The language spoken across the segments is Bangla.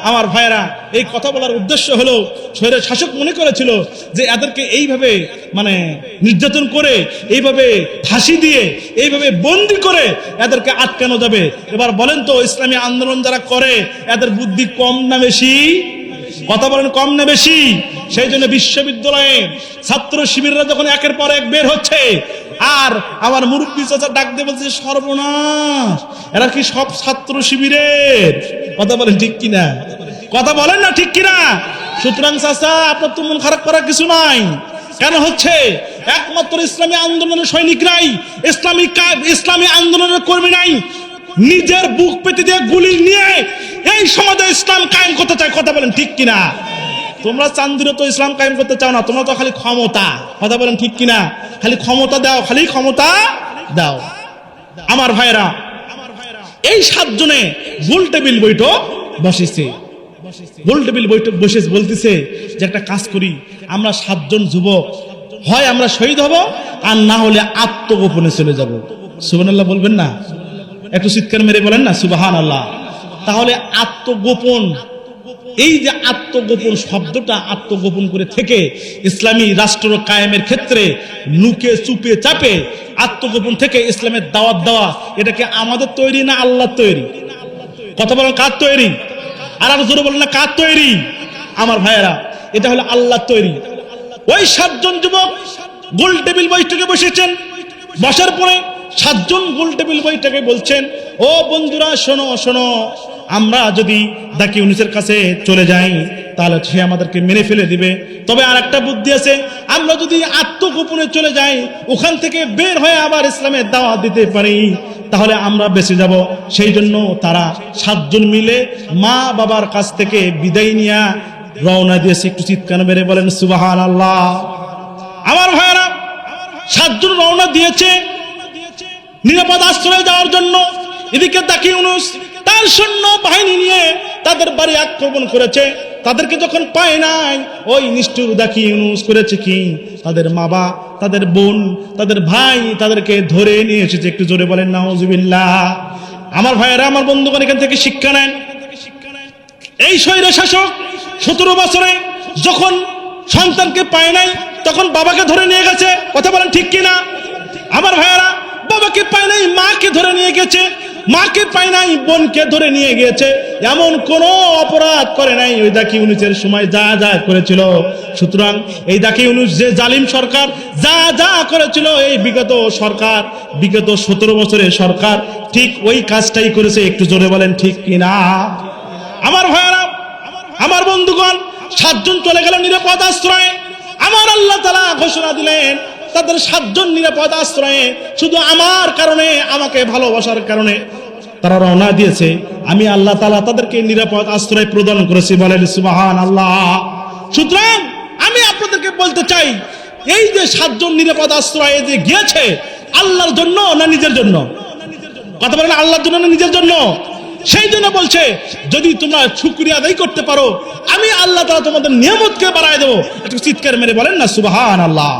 আমার ভাইরা, এই কথা বলার উদ্দেশ্য হলো, স্বৈরের শাসক মনে করেছিল যে এদেরকে এইভাবে মানে নির্যাতন করে, এইভাবে ফাঁসি দিয়ে, এইভাবে বন্দি করে এদেরকে আটকানো যাবে। এবার বলেন তো, ইসলামী আন্দোলন যারা করে এদের বুদ্ধি কম না বেশি? কথা বলেন, কম না বেশি? সেই জন্য বিশ্ববিদ্যালয়ে ছাত্র শিবিররা যখন একের পর এক বের হচ্ছে, আর আমার মুরব্বী চাচা ডাক দিয়ে বলছে, সর্বনাশ, এরা কি সব ছাত্র শিবিরের? কথা বলেন ঠিক কিনা? কথা বলেন না ঠিক কিনা? সুতরাং চাচা, আপনার তো মন খারাপ করার কিছু নাই। কেন হচ্ছে? একমাত্র ইসলামী আন্দোলনের সৈনিকরাই, ইসলামী আন্দোলনের কর্মী নাই, নিজের বুক পেতে দিয়ে গুলি নিয়ে এই সমাজে ইসলাম কায়েম করতে চায়। কথা বলেন ঠিক কিনা? তোমরা চান্দিরে তো ইসলাম কায়েম করতে চাও না, তোমরা তো খালি ক্ষমতা। কথা বলেন ঠিক কিনা? খালি ক্ষমতা দাও, খালি ক্ষমতা দাও। আমার ভাইরা, এই 7 জনে গোল টেবিল বৈঠক বসেছে। গোল টেবিল বৈঠক বসে বলতেছে যে একটা কাজ করি, আমরা 7 জন যুবক, হয় আমরা শহীদ হব, আর না হলে আত্মগোপনে চলে যাব। সুবহানাল্লাহ বলবেন না? একটু চিৎকার মেরে বলেন না সুবহানাল্লাহ। তাহলে আত্মগোপন, এই যে আত্মগোপন শব্দটা, আত্মগোপন করে থেকে ইসলামী রাষ্ট্র কায়েমের ক্ষেত্রে নুকে চুপে চাপে আত্মগোপন থেকে ইসলামের দাওয়াত দেওয়া, এটা কি আমাদের তৈরি না আল্লাহর তৈরি? কথা বলেন, কার তৈরি? আর জোরে বলেন না, কার তৈরি? আমার ভাইয়েরা, এটা হলো আল্লাহর তৈরি। ওই 7 জন যুবক গোল টেবিল বৈঠকে বসেছেন। বসার পরে 7 জন গোল টেবিল বৈঠকে বলছেন, ও বন্ধুরা, শোনো শোনো, আমরা যদি দাকি ইউনূসের কাছে চলে যাই তাহলে সে আমাদেরকে মেরে ফেলে দিবে। তবে আর একটা বুদ্ধি আছে, আমরা যদি আত্মগোপনে চলে যাই, ওখান থেকে বের হয়ে আবার ইসলামের দাওয়াত দিতে পারি, তাহলে আমরা বেঁচে যাব। সেই জন্য তারা 7 জন মিলে মা বাবার কাছ থেকে বিদায় নিয়ে রওনা দিয়েছে। একটু চিৎকার মেরে বলেন সুবহানাল্লাহ। আমার ভাইরা, 7 জন রওনা দিয়েছে নিরাপদ আশ্রয়ে যাওয়ার জন্য। এদিকে দাকি ইউনূস তার সৈন্য বাহিনী নিয়ে তাদের বাড়ি আক্রমণ করেছে। তাদেরকে যখন পায় নাই, ওই নিষ্ঠুর দাকি ইউনূস করেছে কি, তাদের মা বাবা, তাদের বোন, তাদের ভাই, তাদেরকে ধরে নিয়ে এসেছে। একটু জোরে বলেন নাউজুবিল্লাহ। আমার ভাইয়েরা, আমার বন্ধুগণ, এখান থেকে শিক্ষা নেন। এই স্বৈর শাসক 17 বছরে যখন সন্তানকে পায় নাই, তখন বাবাকে ধরে নিয়ে গেছে। কথা বলেন ঠিক কিনা? আমার ভাইয়েরা, বাবাকে পায় নাই, মাকে ধরে নিয়ে গেছে। মাকে পায় নাই, বোনকে ধরে নিয়ে গিয়েছে। এমন কোন অপরাধ করে নাই ওই দাকি ইউনূসের সময় যা যা করেছিল। সুতরাং এই দাকি ইউনূস যে জালিম সরকার যা যা করেছিল, এই বিগত সরকার, বিগত 17 বছরের সরকার ঠিক ওই কাজটাই করেছে। একটু জোরে বলেন ঠিক কিনা? আমার ভাইয়েরা, আমার বন্ধুগণ, 7 জন চলে গেল নিরাপদ আশ্রয়ে। আমার আল্লাহ তাআলা ঘোষণা দিলেন, তাদের 7 জন নিরাপদ আশ্রয়ে শুধু আমার কারণে, আমাকে ভালোবাসার কারণে তারা রওনা দিয়েছে। আমি আল্লাহ তাআলা তাদেরকে নিরাপদ আশ্রয় প্রদান করেছি। বলেন সুবহানাল্লাহ। সুতরাং আমি আপনাদেরকে বলতে চাই, এই যে 7 জন নিরাপদ আশ্রয়ে যে গিয়েছে, আল্লাহর জন্য না নিজের জন্য? কথা বলেন, আল্লাহর জন্য না নিজের জন্য? সেই জন্য বলছে, যদি তোমরা শুকরিয়া আদায় করতে পারো, আমি আল্লাহ তাআলা তোমাদের নিয়ামতকে বাড়ায় দেবো। একটু চিৎকার মেরে বলেন না সুবহানাল্লাহ।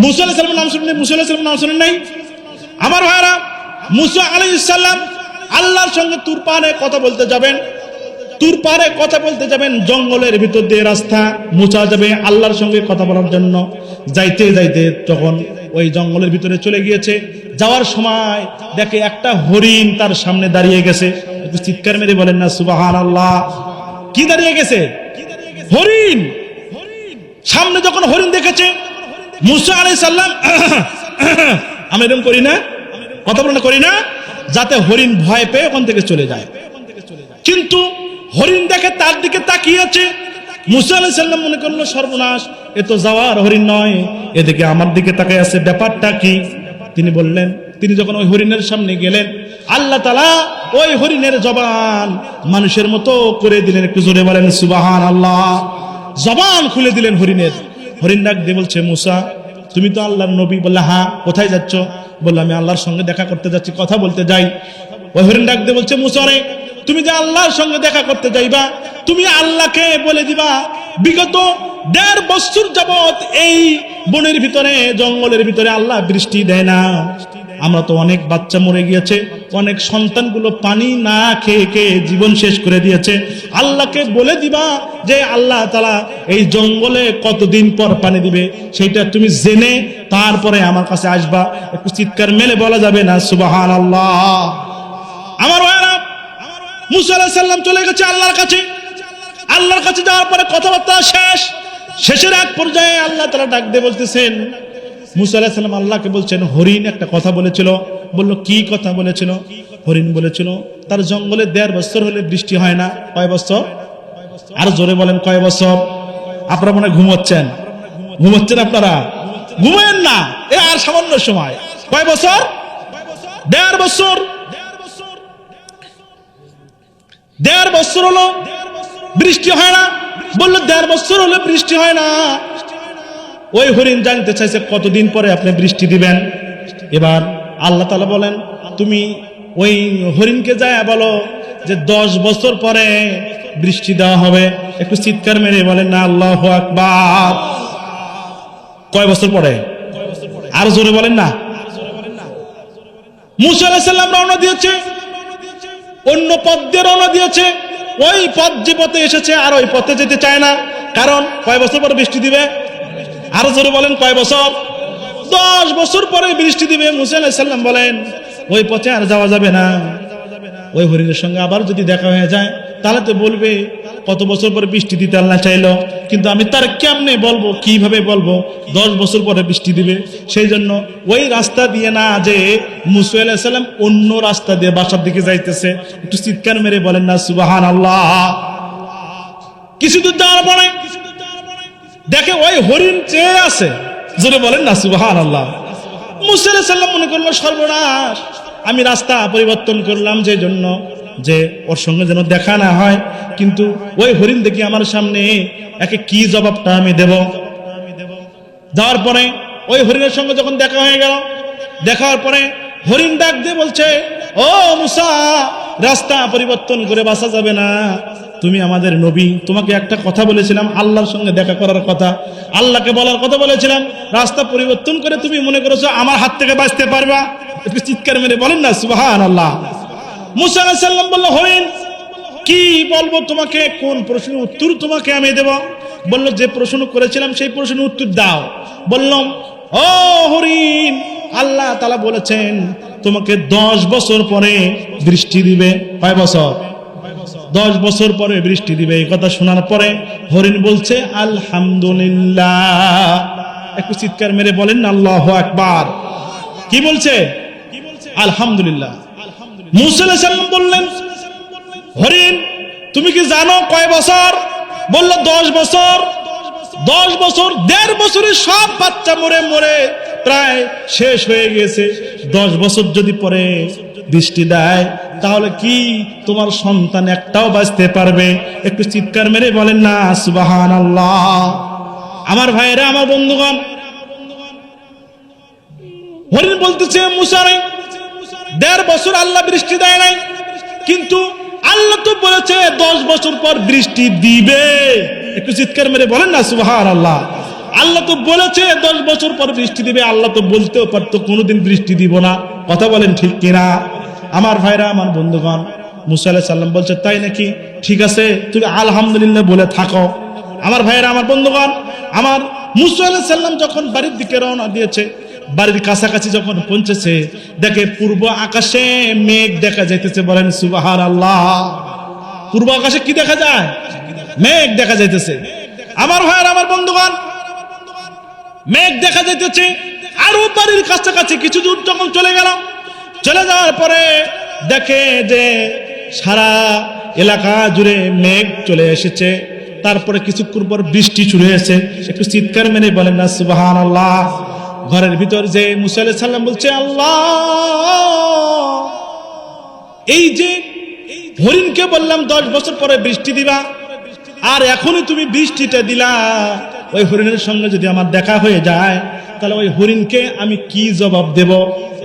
মুসা আলাইহিস সালামের নাম শুনেন? মুসা আলাইহিস সালামের নাম শুনেন নাই? আমার ভাইরা, মুসা আলাইহিস সালাম আল্লাহর সঙ্গে তুর পাহাড়ে কথা বলতে যাবেন। তুর পাহাড়ে কথা বলতে যাবেন, জঙ্গলের ভিতর দিয়ে রাস্তা। মুসা যাবে আল্লাহর সঙ্গে কথা বলার জন্য। যাইতে যাইতে তখন ওই জঙ্গলের ভিতরে চলে গিয়েছে। যাওয়ার সময় দেখে একটা হরিণ তার সামনে দাঁড়িয়ে গেছে। একটু চিৎকার মেরে বলেন না সুবহানাল্লাহ। কি দাঁড়িয়ে গেছে? হরিণ। সামনে যখন হরিণ দেখেছে, মুসা আলাইহিস সালাম আমরা এরকম করি না? কথা বলেন, করি না? যাতে হরিণ ভয় পেয়ে ওখান থেকে চলে যায়। কিন্তু হরিণ দেখে তার দিকে তাকিয়ে আছে। মুসা আলাইহিস সালাম মনে করলো, সর্বনাশ, এ তো যাওয়ার হরিণ নয়, এদিকে আমার দিকে তাকিয়ে আছে, ব্যাপারটা কি? তিনি বললেন, তিনি যখন ওই হরিণের সামনে গেলেন, আল্লাহ তাআলা ওই হরিণের জবান মানুষের মতো করে দিলেন। একটু জোরে বলেন সুবহানাল্লাহ। জবান খুলে দিলেন হরিণের। হরিণ ডাক দিয়ে বলছে, মুসা, তুমি তো আল্লাহর নবী। বললে, হ্যাঁ। কোথায় যাচ্ছ? বললো, আমি আল্লাহর সঙ্গে দেখা করতে যাচ্ছি, কথা বলতে যাই। ওই হরিণ ডাক দিয়ে বলছে, মুসা রে, তুমি যে আল্লাহর সঙ্গে দেখা করতে যাইবা, তুমি আল্লাহকে বলে দিবা, বিগত 1.5 বছর যাবত এই বনের ভিতরে, জঙ্গলের ভিতরে আল্লাহ বৃষ্টি দেয় না। আমরা তো অনেক বাচ্চা মরে গিয়েছে, অনেক সন্তানগুলো পানি না খেয়ে খেয়ে জীবন শেষ করে দিয়েছে। আল্লাহকে বলে দিবা যে আল্লাহ তাআলা এই জঙ্গলে কতদিন পর পানি দিবে সেইটা তুমি জেনে তারপরে আমার কাছে আসবা। একটু চিৎকার মেলে বলা যাবে না সুবহানাল্লাহ? আমার ভাইরা, মুসা আলাইহিস সালাম চলে গেছে আল্লাহর কাছে। আল্লাহর কাছে যাওয়ার পরে কথাবার্তা শেষের এক পর্যায়ে আল্লাহ তাআলা ডাক দিয়ে বলতেছেন, মুসা আলাইহিস সালাম আল্লাহকে বলছেন, হরিণ একটা কথা বলেছিল। বলল, কি কথা বলেছিল? হরিণ বলেছিল তার জঙ্গলে 1.5 বছর হলে বৃষ্টি হয় না। কয় বছর? আর জোরে বলেন, কয় বছর? আপনারা মনে ঘুমোচ্ছেন আপনারা? ঘুমেন না, এ আর সামান্য সময়। কয় বছর? 1.5 বছর। 1.5 বছর হলো বৃষ্টি হয় না। বললো 1.5 বছর হলে বৃষ্টি হয় না। ওই হরিণ জানতে চাইছে কতদিন পরে আপনি বৃষ্টি দিবেন। এবার আল্লাহ তাআলা বলেন, তুমি ওই হরিণকে যায় বলো যে 10 বছর পরে বৃষ্টি দেওয়া হবে। একটু চিৎকার মেরে বলেন না আল্লাহু আকবার? কয় বছর পরে? আর জোরে বলেন না। মুসা আলাইহিস সালাম রওনা দিয়েছে, অন্য পথ দিয়ে রওনা দিয়েছে। ওই পথ যে পথে এসেছে আর ওই পথে যেতে চায় না। কারণ কয় বছর পরে বৃষ্টি দিবে? আরো জোরে বলেন, কয় বছর? 10 বছর পরে বৃষ্টি দিবে। মুসা আলাইহিস সালাম বলেন, ওই পথে আর যাওয়া যাবে না। ওই হরিণের সঙ্গে আবার যদি দেখা হয়ে যায় তাহলে তো বলবে কত বছর পরে বৃষ্টি দিতে আল্লাহ চাইলো, কিন্তু আমি তার কেমনে বলবো, কিভাবে বলবো 10 বছর পরে বৃষ্টি দিবে? সেই জন্য ওই রাস্তা দিয়ে না যে মুসা আলাইহিস সালাম অন্য রাস্তা দিয়ে বাসার দিকে যাইতেছে। একটু চিৎকার মেরে বলেন না সুবহানাল্লাহ? কিছু দূর যাওয়ার পরে দেখে ওই হরিণ চেয়ে আছে। জোরে বলেন না সুবহানাল্লাহ? মুসা আলাইহিস সালাম মনে করলো, সর্বনাশ, আমি রাস্তা পরিবর্তন করলাম যে জন্য যে ওর সঙ্গে যেন দেখা না হয়। কিন্তু ওই হরিণ দেখি আমার সামনে, একে কি জবাবটা আমি দেব? যাওয়ার পরে ওই হরিণের সঙ্গে যখন দেখা হয়ে গেল, দেখার পরে হরিণ ডাক দিয়ে বলছে, ও মুসা, রাস্তা পরিবর্তন করে বাসা যাবে না। তুমি আমাদের নবী, তোমাকে একটা কথা বলেছিলাম, আল্লাহর সঙ্গে দেখা করার কথা, আল্লাহকে বলার কথা বলেছিলাম। রাস্তা পরিবর্তন করে তুমি মনে করেছো আমার হাত থেকে বাঁচতে পারবা? একটু চিৎকার মেরে বলেন না সুবহানাল্লাহ? মুসা আলাইহিস সালাম বলল, হরিণ, কি বলবো তোমাকে? কোন প্রশ্নের উত্তর তোমাকে আমি দেব? বলল, যে প্রশ্ন করেছিলাম সেই প্রশ্নের উত্তর দাও। বললাম, ও হরিণ, আল্লাহ তাআলা বলেছেন তোমাকে 10 বছর পরে বৃষ্টি দিবে। কয় বছর? 10 বছর পরে বৃষ্টি দিবে। এই কথা শোনার পরে হরিণ বলছে আলহামদুলিল্লাহ। একটু চিৎকার মেরে বলেন না আল্লাহু আকবার? কি বলছে? আলহামদুলিল্লাহ। মুসা আলাইহিস সালাম বললেন, হরিণ, তুমি কি জানো কয় বছর? বলল 10 বছর। 10 বছর, 1.5 বছরে সব বাচ্চা মরে মরে প্রায় শেষ হয়ে গেছে। 10 বছর যদি পরে বৃষ্টি দেয় তাহলে কি তোমার সন্তান একটাও বাঁচতে পারবে? একটু চিৎকার মেরে বলেন না সুবহানাল্লাহ? আমার ভাইরা, আমার বন্ধুগণ, হরিণ বলতেছে, মুসা রে, 1.5 বছর আল্লাহ বৃষ্টি দেয় নাই, কিন্তু আল্লাহ তো বলেছে 10 বছর পর বৃষ্টি দিবে। একটু চিৎকার মেরে বলেন না সুবহানাল্লাহ? আল্লাহ তো বলেছে 10 বছর পর বৃষ্টি দিবে। আল্লাহ তো বলতেও পারতো কোনোদিন বৃষ্টি দিব না। কথা বলেন ঠিক কিনা? আমার ভাইরা, আমার বন্ধুগণ, মুসা আলাইহিস সালাম বলছে, তাই নাকি? ঠিক আছে, তুমি আলহামদুলিল্লাহ বলে থাকো। আমার ভাইরা, আমার বন্ধুগণ, আমার মুসা আলাইহিস সালাম যখন বাড়ির দিকে রওনা দিয়েছে, বাড়ির কাছাকাছি যখন পৌঁছেছে, দেখে পূর্ব আকাশে মেঘ দেখা যাইতেছে। বলেন সুবহানাল্লাহ? পূর্ব আকাশে কি দেখা যায়? মেঘ দেখা যাইতেছে। আমার ভাইরা, আমার বন্ধুগণ, মেঘ দেখা যাইতেছে। আরো বাড়ির কাছাকাছি কিছু দূর যখন চলে গেল, চলে যাওয়ার পরে দেখে যে সারা এলাকা জুড়ে মেঘ চলে এসেছে। তারপরে কিছুক্ষণ পর বৃষ্টি শুরু হয়েছে। একটু চিৎকার মেরে বলেন না সুবহানাল্লাহ? ঘরের ভিতর যে মুসা আলাইহিস সালাম বলছে, আল্লাহ, এই যে হরিণকে বললাম 10 বছর পরে বৃষ্টি দিবা, আর এখনই তুমি বৃষ্টিটা দিলা। ওই হরিণের সঙ্গে যদি আমার দেখা হয়ে যায় তাহলে ওই হরিণকে আমি কি জবাব দেব?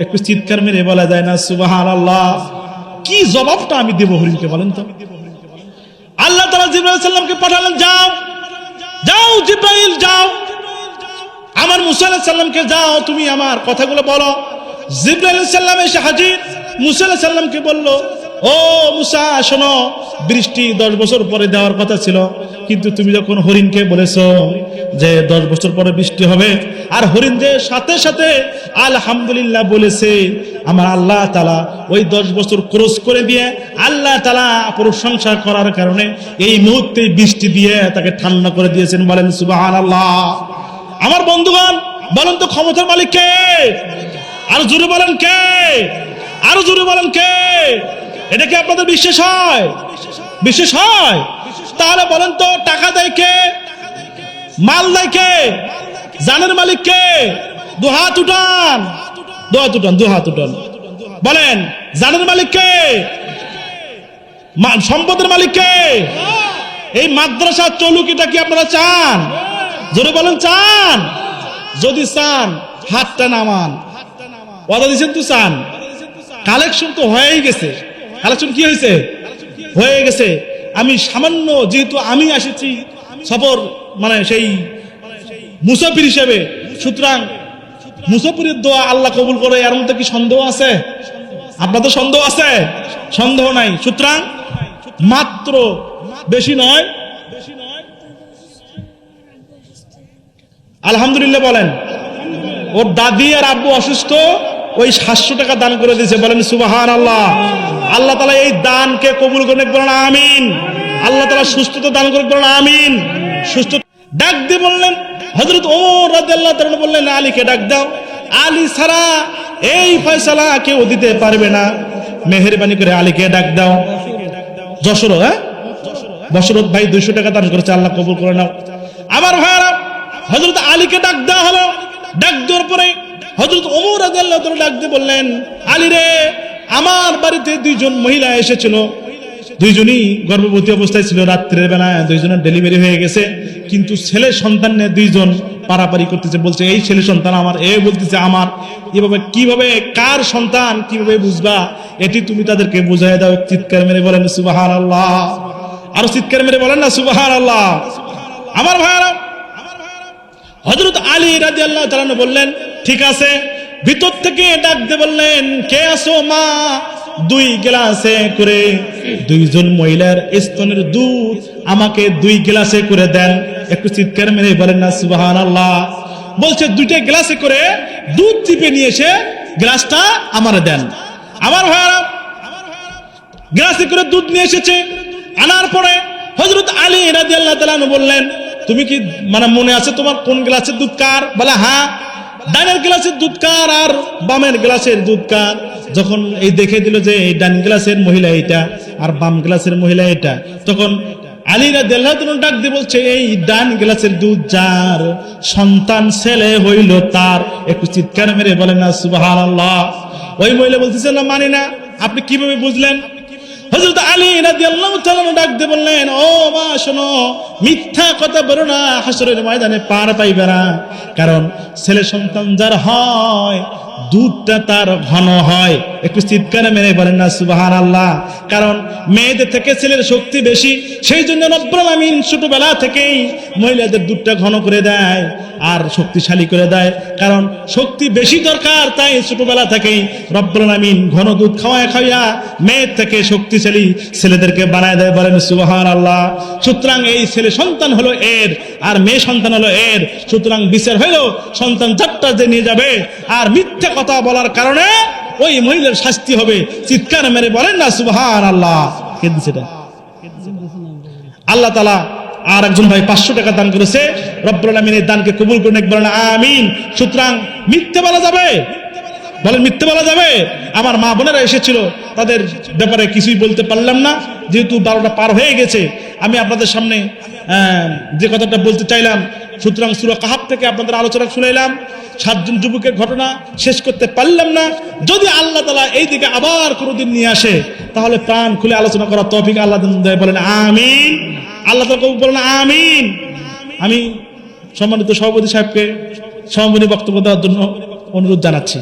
একটু চিৎকার মেরে বলা যায় না সুবহানাল্লাহ? কি জবাবটা আমি দেব হরিণকে বলেন তো? আল্লাহ তাআলা জিবরাইল আলাইহিস সালামকে পাঠালেন, যাও যাও জিবরাইল, যাও আমার মুসা আলাইহিস সালামকে, যাও তুমি আমার কথাগুলো বলো। জিবরাইল আলাইহিস সালাম এসে হাজির, মুসা আলাইহিস সালামকে বলল, ও মুসা শোনো, বৃষ্টি 10 বছর পরে দেওয়ার কথা ছিল, কিন্তু তুমি যখন হরিণকে বলেছো যে 10 বছর পরে বৃষ্টি হবে, আর হরিণ যে সাথে সাথে আলহামদুলিল্লাহ বলেছে, আমার আল্লাহ তাআলা ওই 10 বছর ক্রস করে দিয়ে আল্লাহ তাআলা প্রশংসা করার কারণে এই মুহূর্তে বৃষ্টি দিয়ে তাকে ঠান্ডা করে দিয়েছেন। বলেন সুবহানাল্লাহ। আমার বন্ধুগণ, বলেন তো ক্ষমতার মালিক কে? আরো জোরে বলেন কে? আরো জোরে বলেন কে? এটা কি আপনাদের বিশ্বাস হয়? বিশ্বাস হয়? তাহলে বলেন তো টাকা দেয় কে? মাল দেয় কে? জানের মালিক কে? দুহাত উঠান, দুহাত উঠান, দুহাত উঠান। বলেন জানের মালিক কে? সম্পদের মালিক কে? এই মাদ্রাসা চলুক, এটা কি আপনারা চান? জোরে বলেন চান? যদি চান হাতটা নামান। ওয়াদা দিয়েছেন তো চান। কালেকশন তো হয়েই গেছে। কালেকশন কি হয়েছে? হয়ে গেছে। আমি সামান্য, যেহেতু আমি আসেছি সফর, মানে সেই মুসাফির হিসেবে, সুতরাং মুসাফিরের দোয়া আল্লাহ কবুল করে, এর মধ্যে কি সন্দেহ আছে? আপনাদের সন্দেহ আছে? সন্দেহ নাই। সুতরাং মাত্র বেশি নয়, আলহামদুলিল্লাহ বলেন। ওর দাদি আর আব্বু অসুস্থ, ওই 700 টাকা দান করে দিয়েছে। বলেন সুবহানাল্লাহ। আল্লাহ তাআলা এই দানকে কবুল করে, বলেন আমিন। আল্লাহ তাআলা সুস্থতা দান করে, বলেন আমিন। সুস্থ ডাক দিয়ে বললেন, হযরত ওমর রাদিয়াল্লাহু তাআলা বললেন, আলীকে ডাক দাও, আলী ছাড়া এই ফয়সালা কেউ দিতে পারবে না, মেহেরবানি করে আলীকে ডাক দাও। যশোর, হ্যাঁ বশরত ভাই 200 টাকা দান করেছে, আল্লাহ কবুল করে নাও। আমার ভাইরা, হযরত আলীকে ডাক দেওয়া হলো। ডাক দেওয়ার পরে হযরত ওমর রাদিয়াল্লাহু তাআলা ডাক দিয়ে বললেন, আলী রে, আমার বাড়িতে 2 জন মহিলা এসেছিল, 2 জনই গর্ভবতী অবস্থায় ছিল, রাত্রের বেলায় 2 জনের ডেলিভারি হয়ে গেছে, কিন্তু ছেলে সন্তান নিয়ে 2 জন পারাপারি করতেছে, বলছে এই ছেলে সন্তান আমার, এ বলতেছে আমার। এভাবে কিভাবে কার সন্তান কিভাবে বুঝবা, এটি তুমি তাদেরকে বুঝাই দাও। চিৎকার মেরে বলেন সুবহানাল্লাহ। আরো চিৎকার মেরে বলেন না সুবহানাল্লাহ। আমার ভাইরা, হযরত আলী রাদিয়াল্লাহু তাআলা বললেন, ঠিক আছে। ভিতর থেকে ডাক দিয়ে বললেন, কে আসো মা? 2 গ্লাসে করে 2 জন মহিলার স্তনের দুধ আমাকে 2 গ্লাসে করে দেন। একটু চিৎকার মেরে বলেন না সুবহানাল্লাহ। বলছে 2টা গ্লাসে করে দুধ চিপে নিয়ে এসে গ্লাসটা আমারে দেন। আমার ভাইরা, গ্লাসে করে দুধ নিয়ে এসেছে। আনার পরে হযরত আলী রাদিয়াল্লাহু তাআলা বললেন, তুমি কি মানে মনে আছে তোমার কোন গ্লাসের দুধ কার? বলে হ্যাঁ। ডানের গ্লাসের দুধ কার আর বামের গ্লাসের দুধ কার? যখন এই দেখে দিল যে এই ডান গ্লাসের মহিলা এটা আর বাম গ্লাসের মহিলা এটা, তখন আলী রাদিয়াল্লাহু তাআলা ডাক দিয়ে বলছে, এই ডান গ্লাসের দুধ যার সন্তান ছেলে হইল তার। একটু চিৎকার মেরে বলেন না সুবহানাল্লাহ। ওই মহিলা বলতেছে, না মানি না। আপনি কিভাবে বুঝলেন? হযরত আলী রাদিয়াল্লাহু তাআলা ডাক দিয়ে বললেন, ও মা শোনো, মিথ্যা কথা বলো না, হাসরের ময়দানে পার পাইবে না। কারণ ছেলে সন্তান যার হয় দুধটা তার ঘন হয়। একটু চিৎকার মেরে বলেন না সুবহানাল্লাহ। কারণ মেয়েদের থেকে ছেলের শক্তি বেশি, সেই জন্য রব্বুল আমিন ছোটবেলা থেকেই মহিলাদের দুধটা ঘন করে দেয় আর শক্তিশালী করে দেয়। কারণ শক্তি বেশি দরকার, তাই ছোটবেলা থেকেই রব্বুল আমিন ঘন দুধ খাওয়াইয়া মেয়ের থেকে শক্তিশালী ছেলেদেরকে বানায় দেয়। বলেন সুবহানাল্লাহ। সুতরাং এই ছেলে সন্তান হলো এর আর মেয়ে সন্তান হলো এর। সুতরাং বিচার হইল সন্তান যাত্রা যে নিয়ে যাবে আর মিথ্যা কথা বলার কারণে ওই মহিলার শাস্তি হবে। চিৎকার মেরে বলেন না সুবহানাল্লাহ। কে দিছে এটা? আল্লাহ তাআলা। আর একজন ভাই 500 টাকা দান করেছে, রব্বুল আলামিন এই দানকে কবুল করুন, বলেন আমিন। সুতরাং মিথ্যে বলা যাবে? বলেন মিথ্যে বলা যাবে? আমার মা বোনেরা এসেছিল, তাদের ব্যাপারে কিছুই বলতে পারলাম না, যেহেতু 12টা পার হয়ে গেছে। আমি আপনাদের সামনে যে কথাটা বলতে চাইলাম, সুতরাং সূরা কাহাফ থেকে আপনাদের আলোচনা শুনাইলাম। 7 জন যুবকের ঘটনা শেষ করতে পারলাম না। যদি আল্লাহ তাআলা এই দিকে আবার কোনোদিন নিয়ে আসে, তাহলে প্রাণ খুলে আলোচনা করার তৌফিক আল্লাহ দেয়। বলেন আমিন। আল্লাহ তাআলা কবুল বলেন আমিন। আমি সম্মানিত সভাপতি সাহেবকে সমাপনী বক্তব্য দেওয়ার জন্য অনুরোধ জানাচ্ছি।